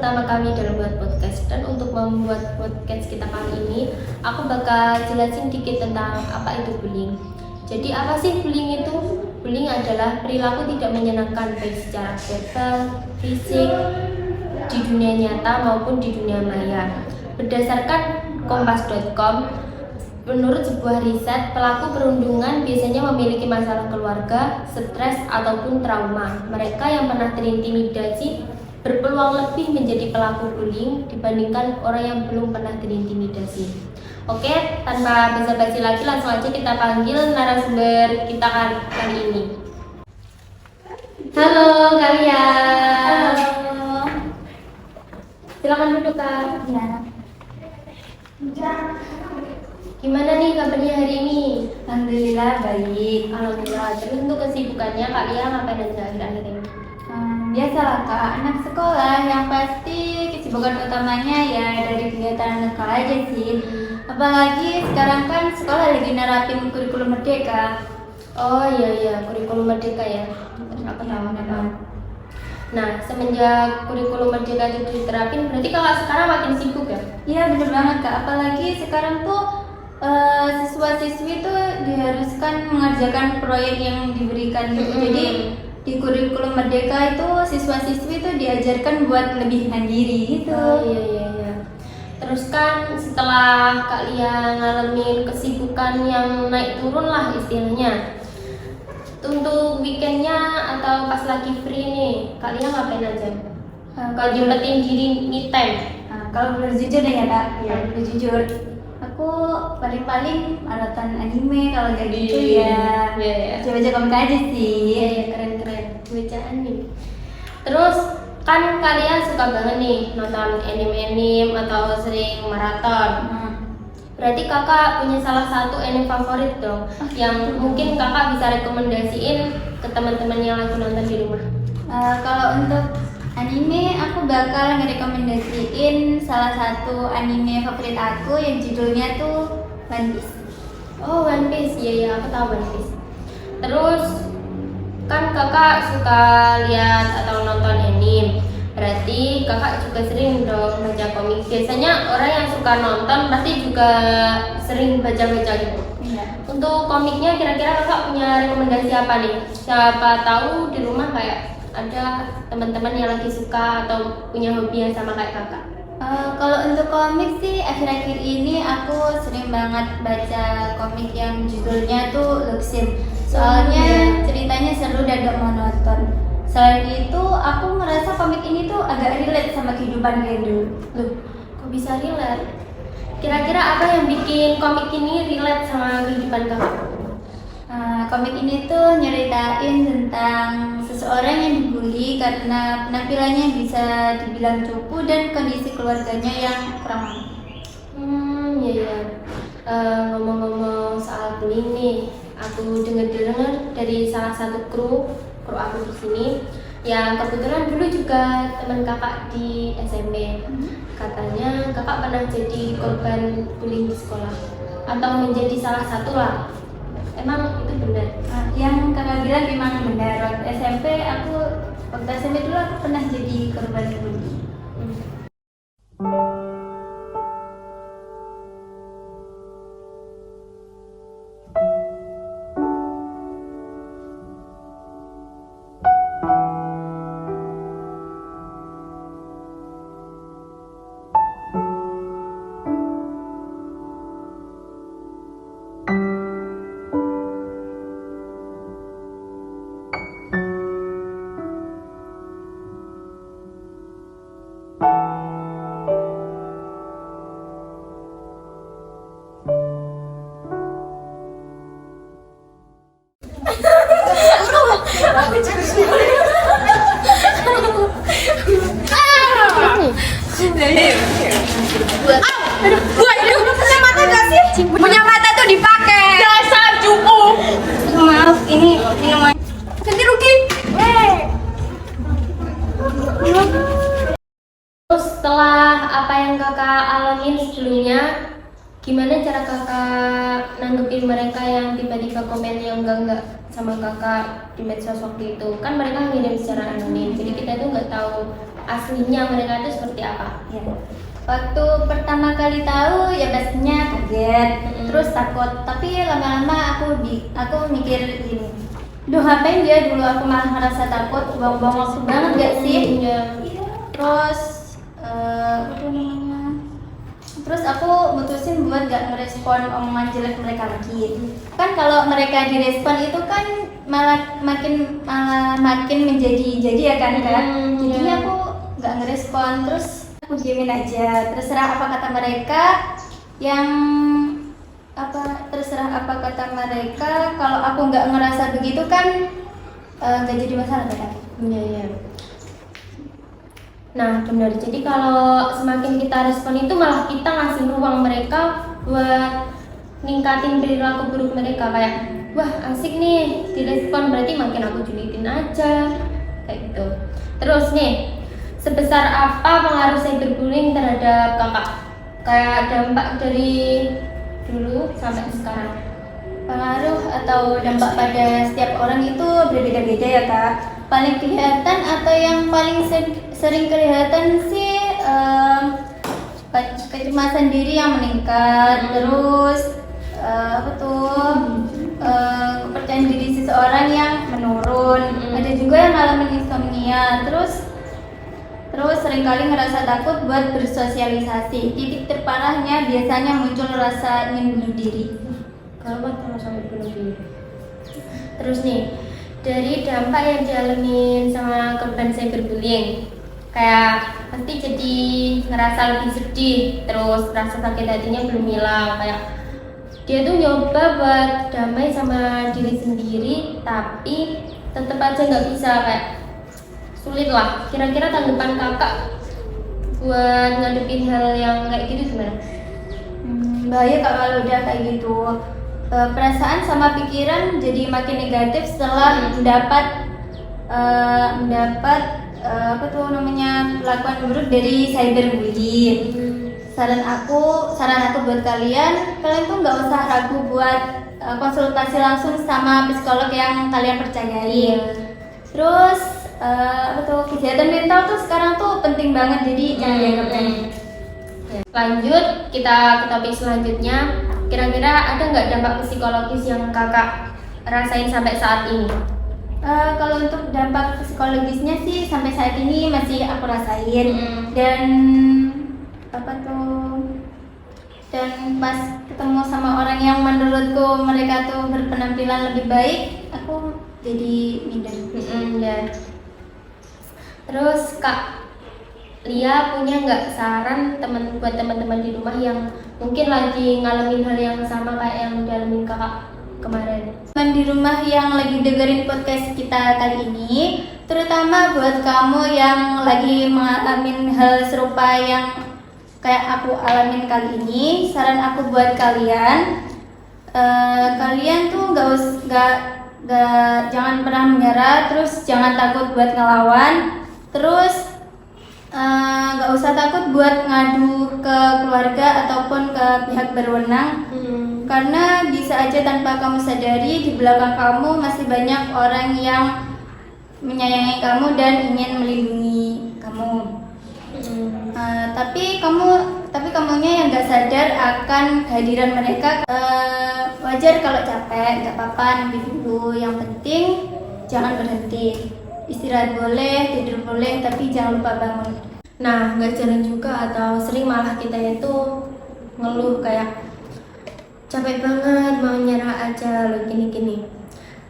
pertama kami dalam buat podcast. Dan untuk membuat podcast kita kali ini, aku bakal jelasin dikit tentang apa itu bullying. Jadi apa sih bullying itu? Bullying adalah perilaku tidak menyenangkan baik secara verbal, fisik, di dunia nyata maupun di dunia maya. Berdasarkan kompas.com, menurut sebuah riset, pelaku perundungan biasanya memiliki masalah keluarga, stres, ataupun trauma. Mereka yang pernah terintimidasi berpeluang lebih menjadi pelaku bullying dibandingkan orang yang belum pernah terintimidasi. Oke, tanpa basa-basi lagi langsung aja kita panggil narasumber kita kali ini. Halo kalian. Halo. Silakan duduk Kak. Ya. Gimana nih kabarnya hari ini? Alhamdulillah baik. Alhamdulillah. Terus untuk kesibukannya kalian ngapain aja akhir-akhir ini? Biasalah Kak, anak sekolah yang pasti kesibukan utamanya ya dari kegiatan sekolah aja sih. Apalagi sekarang kan sekolah lagi nerapin kurikulum merdeka. Oh iya, kurikulum merdeka ya. Aku tahu memang. Nah, semenjak kurikulum merdeka itu diterapin, berarti kakak sekarang makin sibuk ya? Iya bener banget Kak, apalagi sekarang tuh siswa-siswi tuh diharuskan mengerjakan proyek yang diberikan gitu. Jadi di kurikulum merdeka itu siswa-siswi tuh diajarkan buat lebih mandiri gitu. Oh iya. Terus kan setelah kalian ngalamin kesibukan yang naik turun lah istilahnya, untuk weekendnya atau pas lagi free nih, kalian ngapain aja? Kalau nyempetin diri me time? Kalau boleh jujur deh ya Kak, Iya. kalau boleh jujur, aku paling maraton anime. Kalau kayak gitu ya Iya. baca-baca komik aja sih. Iya, keren bacaan nih. Terus kan kalian suka banget nih nonton anime atau sering maraton. Berarti kakak punya salah satu anime favorit dong, yang mungkin kakak bisa rekomendasiin ke teman-teman yang lagi nonton di rumah. Kalau untuk anime, aku bakal ngerekomendasiin salah satu anime favorit aku yang judulnya tuh One Piece. Oh, One Piece, iya aku tahu One Piece. Terus kan kakak suka lihat atau nonton anime, berarti kakak juga sering dong baca komik. Biasanya orang yang suka nonton pasti juga sering baca-baca gitu. Iya. Untuk komiknya kira-kira kakak punya rekomendasi apa nih? Siapa tahu di rumah kayak ada teman-teman yang lagi suka atau punya hobi yang sama kayak kakak. Kalau untuk komik sih akhir-akhir ini aku sering banget baca komik yang judulnya tuh Luxin. Soalnya ceritanya seru dan gak monoton. Selain itu aku merasa komik ini tuh agak relate sama kehidupan kayak dulu. Loh, kok bisa relate? Kira-kira apa yang bikin komik ini relate sama kehidupan kakak? Komik ini tuh nyeritain tentang seseorang yang dibully karena penampilannya bisa dibilang cupu dan kondisi keluarganya yang kurang mampu. Iya. Ngomong-ngomong soal bullying nih, aku dengar dari salah satu kru aku di sini yang kebetulan dulu juga teman kakak di SMP. Katanya kakak pernah jadi korban bullying di sekolah atau menjadi salah satu lah. Emang itu benar? Yang kakak bilang memang benar. Waktu SMP dulu aku pernah jadi korban bullying. Punya mata gak sih? Punya mata tuh dipakai. Dasar cupu. Maaf, ini minuman. Ganti rugi. Terus setelah apa yang kakak alamin sebelumnya, gimana cara kakak nanggepin mereka yang tiba-tiba komen yang enggak sama kakak di medsos waktu itu? Kan mereka ngirim secara anonim, jadi kita tuh nggak tahu aslinya mereka itu seperti apa? Ya. Waktu pertama kali tahu ya pastinya kaget, terus takut. Tapi lama-lama aku mikir gini, duh ngapain dia dulu, aku malah ngerasa takut, buang-buang waktu banget gak sih? Iya. Terus apa namanya? Terus aku mutusin buat gak ngerespon omongan jelek mereka lagi. Kan kalau mereka direspon itu kan malah makin menjadi ya kan Kak. Jadinya aku gak ngerespon, terus aku diemin aja. Terserah apa kata mereka, kalau aku nggak ngerasa begitu kan nggak jadi masalah kan? Iya. Nah benar, jadi kalau semakin kita respon itu malah kita ngasih ruang mereka buat ningkatin perilaku buruk mereka. Kayak wah asik nih direspon, berarti makin aku julitin aja kayak gitu. Terus nih, sebesar apa pengaruh cyberbullying terhadap kakak? Kayak dampak dari dulu sampai sekarang. Pengaruh atau dampak pada setiap orang itu berbeda-beda ya Kak. Paling kelihatan atau yang paling sering kelihatan sih kecemasan diri yang meningkat, terus kepercayaan diri seseorang yang menurun. Ada juga yang ngalamin insomnia, terus seringkali ngerasa takut buat bersosialisasi. Titik terparahnya biasanya muncul rasa ingin bunuh diri. Kalau sampai bunuh diri. Terus nih, dari dampak yang dialamin sama korban cyberbullying, kayak pasti jadi ngerasa lebih sedih, terus rasa sakit hatinya belum hilang. Kayak dia tuh nyoba buat damai sama diri sendiri, tapi tetap aja nggak bisa, kayak sulit lah. Kira-kira tanggapan kakak buat ngadepin hal yang kayak gitu gimana? Bahaya Kak kalau udah kayak gitu. Perasaan sama pikiran jadi makin negatif setelah mendapat perlakuan buruk dari cyberbullying. Saran aku buat kalian tuh nggak usah ragu buat konsultasi langsung sama psikolog yang kalian percayai. Terus kesehatan mental tuh sekarang tuh penting banget, jadi jangan dianggap remeh. Lanjut kita ke topik selanjutnya. Kira-kira ada nggak dampak psikologis yang kakak rasain sampai saat ini? Kalau untuk dampak psikologisnya sih sampai saat ini masih aku rasain. Dan pas ketemu sama orang yang menurutku mereka tuh berpenampilan lebih baik, aku jadi minder. Ya. Terus Kak Lia punya nggak saran buat teman-teman di rumah yang mungkin lagi ngalamin hal yang sama kayak yang dialamin kakak kemarin? Teman di rumah yang lagi dengerin podcast kita kali ini, terutama buat kamu yang lagi mengalami hal serupa yang kayak aku alamin kali ini, saran aku buat kalian, kalian tuh jangan pernah menyerah, terus jangan takut buat ngelawan, terus nggak usah takut buat ngadu ke keluarga ataupun ke pihak berwenang. Karena bisa aja tanpa kamu sadari di belakang kamu masih banyak orang yang menyayangi kamu dan ingin melindungi kamu. Tapi kamunya yang nggak sadar akan kehadiran mereka. Wajar kalau capek, nggak apa-apa, nanti dulu. Yang penting jangan berhenti. Istirahat boleh, tidur boleh, tapi jangan lupa bangun. Nah, nggak jarang juga atau sering malah kita itu ngeluh kayak capek banget, mau nyerah aja lo gini-gini.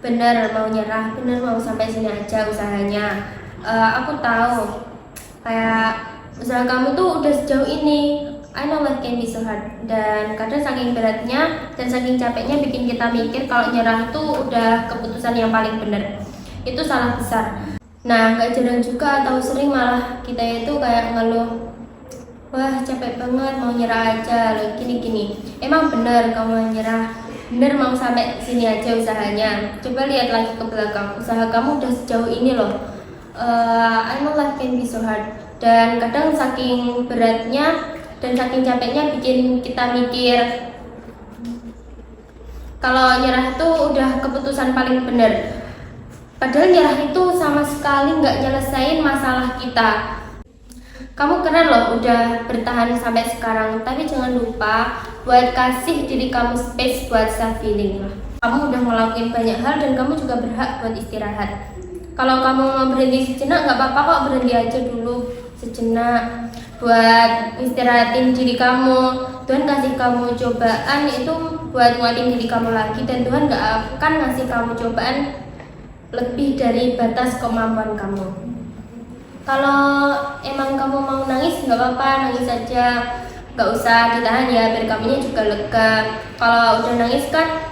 Bener mau nyerah, bener mau sampai sini aja usahanya. Aku tahu kayak usaha kamu tuh udah sejauh ini. I know life can be so hard. Dan kadang saking beratnya dan saking capeknya bikin kita mikir kalau nyerah itu udah keputusan yang paling bener. Itu salah besar. Nah, nggak jarang juga atau sering malah kita itu kayak ngeluh, wah capek banget, mau nyerah aja loh gini-gini. Emang bener kamu nyerah, bener mau sampai sini aja usahanya. Coba lihat lagi ke belakang, usaha kamu udah sejauh ini loh. I know life can be so hard. Dan kadang saking beratnya dan saking capeknya bikin kita mikir kalau nyerah itu udah keputusan paling bener. Padahal nyerah itu sama sekali nggak nyelesain masalah kita. Kamu keren loh udah bertahan sampai sekarang, tapi jangan lupa buat kasih diri kamu space buat self healing lah. Kamu udah ngelakuin banyak hal dan kamu juga berhak buat istirahat. Kalau kamu mau berhenti sejenak nggak apa-apa kok, berhenti aja dulu sejenak buat istirahatin diri kamu. Tuhan kasih kamu cobaan itu buat nguatin diri kamu lagi, dan Tuhan nggak akan ngasih kamu cobaan lebih dari batas kemampuan kamu. Kalau emang kamu mau nangis nggak apa-apa, nangis aja, nggak usah ditahan ya, biar kamunya juga lega. Kalau udah nangis kan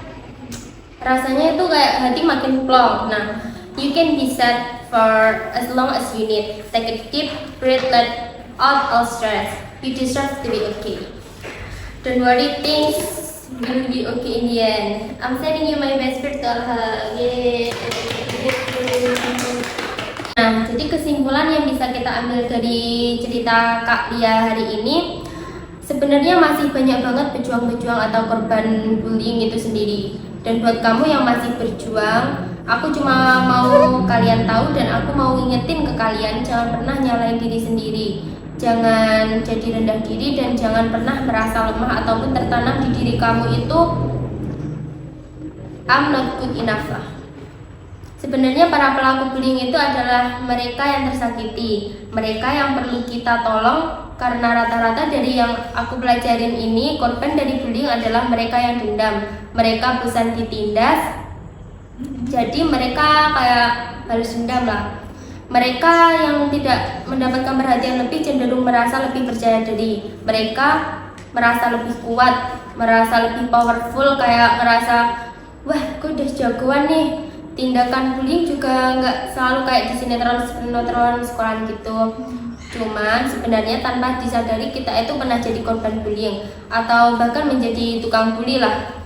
rasanya itu kayak hati makin plong. Nah, you can be sad for as long as you need. Take a deep breath, let out all stress. You deserve to be okay. Don't worry, things will be okay in the end. I'm sending you my best virtual hug. Yay. Nah, jadi kesimpulan yang bisa kita ambil dari cerita Kak Lia hari ini, sebenarnya masih banyak banget pejuang-pejuang atau korban bullying itu sendiri. Dan buat kamu yang masih berjuang, aku cuma mau kalian tahu dan aku mau ngingetin ke kalian, jangan pernah nyalain diri sendiri. Jangan jadi rendah diri dan jangan pernah merasa lemah ataupun tertanam di diri kamu itu I'm not good enough lah. Sebenarnya para pelaku bullying itu adalah mereka yang tersakiti, mereka yang perlu kita tolong, karena rata-rata dari yang aku pelajarin ini, korban dari bullying adalah mereka yang dendam, mereka bosan ditindas, jadi mereka kayak balas dendam lah. Mereka yang tidak mendapatkan perhatian lebih cenderung merasa lebih percaya diri, mereka merasa lebih kuat, merasa lebih powerful, kayak ngerasa wah gue udah jagoan nih. Tindakan bullying juga nggak selalu kayak di sinetron sekolah gitu. Cuman sebenarnya tanpa disadari kita itu pernah jadi korban bullying atau bahkan menjadi tukang bully lah.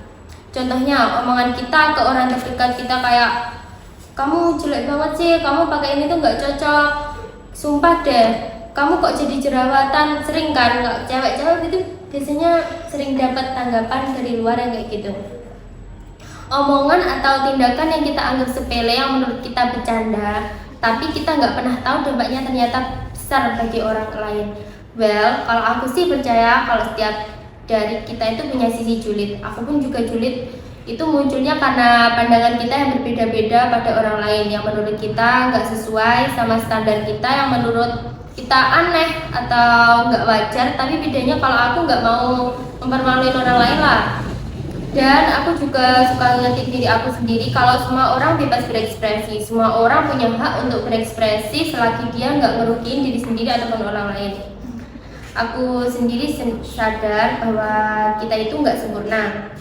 Contohnya omongan kita ke orang terdekat kita kayak, kamu jelek banget sih, kamu pakai ini tuh nggak cocok, sumpah deh, kamu kok jadi jerawatan. Sering kan, nggak cewek-cewek itu biasanya sering dapat tanggapan dari luar yang kayak gitu. Omongan atau tindakan yang kita anggap sepele, yang menurut kita bercanda, tapi kita nggak pernah tahu dampaknya ternyata besar bagi orang lain. Well, kalau aku sih percaya kalau setiap dari kita itu punya sisi julid. Aku pun juga julid. Itu munculnya karena pandangan kita yang berbeda-beda pada orang lain, yang menurut kita nggak sesuai sama standar kita, yang menurut kita aneh atau nggak wajar. Tapi bedanya kalau aku nggak mau mempermaluin orang lain lah. Dan aku juga suka ngingetin diri aku sendiri kalau semua orang bebas berekspresi, semua orang punya hak untuk berekspresi selagi dia nggak ngerugiin diri sendiri ataupun orang lain. Aku sendiri sadar bahwa kita itu nggak sempurna.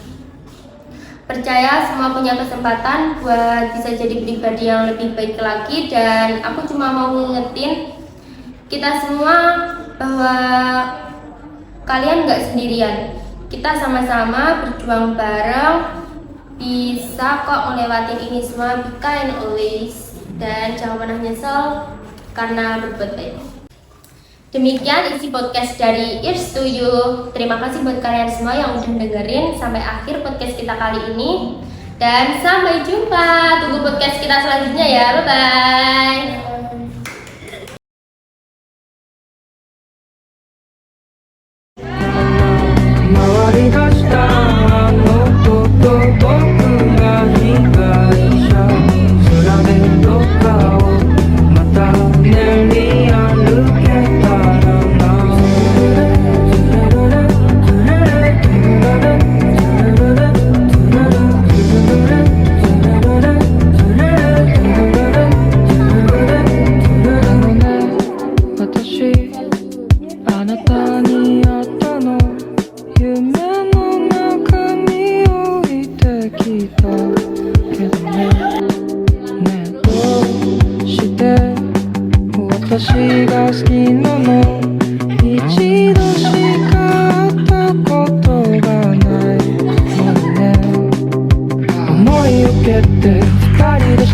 Percaya semua punya kesempatan buat bisa jadi pribadi yang lebih baik lagi, dan aku cuma mau ngingetin kita semua bahwa kalian nggak sendirian. Kita sama-sama berjuang bareng, bisa kok ngelewatin ini semua. Be kind always, dan jangan pernah nyesel karena berbuat baik. Demikian isi podcast dari Ears to You. Terima kasih buat kalian semua yang udah dengerin sampai akhir podcast kita kali ini, dan sampai jumpa. Tunggu podcast kita selanjutnya ya. Bye bye.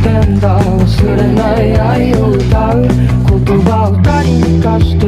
Stand 忘れない愛を歌う言葉を二人に貸して